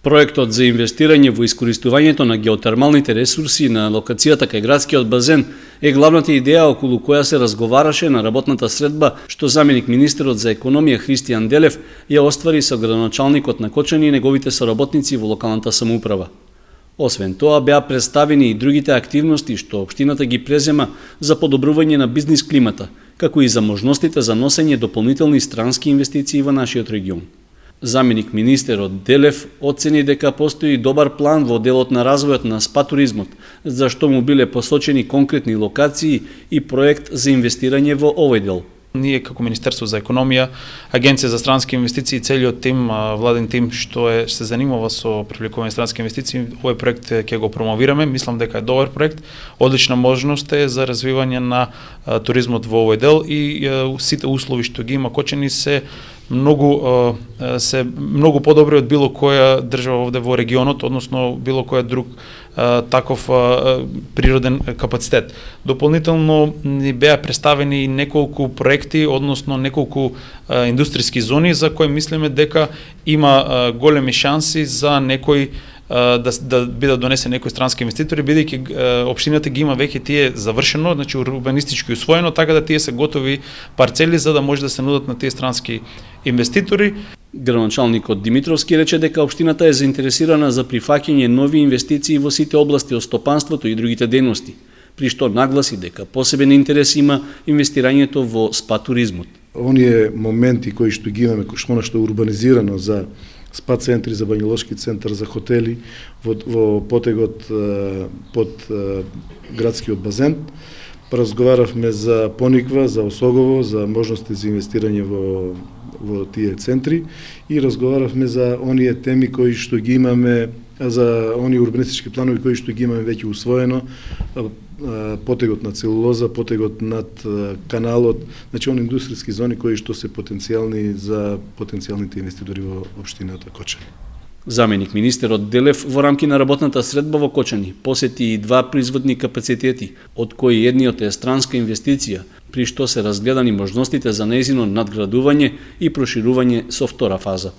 Проектот за инвестирање во искористувањето на геотермалните ресурси на локацијата кај градскиот базен е главната идеја околу која се разговараше на работната средба што заменик министерот за економија Христијан Делев ја оствари со градоначалникот на Кочани и неговите соработници во локалната самоуправа. Освен тоа, беа представени и другите активности што општината ги презема за подобрување на бизнис климата, како и за можностите за носење дополнителни странски инвестиции во нашиот регион. Заменик министерот Делев оцени дека постои добар план во делот на развојот на спа туризмот, за што му биле посочени конкретни локации и проект за инвестирање во овој дел. Ние како Министерство за економија, Агенција за странски инвестиции и целиот тим, владен тим што се занимава со привлекување странски инвестиции, овој проект ќе го промовираме. Мислам дека е добар проект, одлична можност е за развивање на туризмот во овој дел и сите услови што ги има Кочани се многу подобри од било која држава овде во регионот, односно било кој друг таков природен капацитет. Дополнително ни беа представени неколку проекти, односно неколку индустријски зони за кои мислиме дека има големи шанси за некој да бидат донесени некои странски инвеститори, бидејќи општината ги има веќе тие завршено, значи урбанистички усвоено, така да тие се готови парцели за да може да се нудат на тие странски инвеститори. Градоначалникот Димитровски рече дека општината е заинтересирана за прифаќање нови инвестиции во сите области од стопанството и другите дејности, при што нагласи дека посебен интерес има инвестирањето во спа туризмот. Оние моменти кои што ги имаме, што е урбанизирано за спа центри, за бањолошки центар, за хотели во потегот под градскиот базен. Разговаравме за Пониква, за Осогово, за можности за инвестирање во тие центри и разговаравме за оние теми кои што ги имаме, за оние урбанистички планови кои што ги имаме веќе усвоено, потегот на целулоза, потегот над каналот, значи оние индустријски зони кои што се потенцијални за потенцијалните инвеститори во општината Кочани. Заменик министерот Делев во рамки на работната средба во Кочани посети и два производни капацитети, од кои едниот е странска инвестиција, при што се разгледани можностите за нејзино надградување и проширување со втора фаза.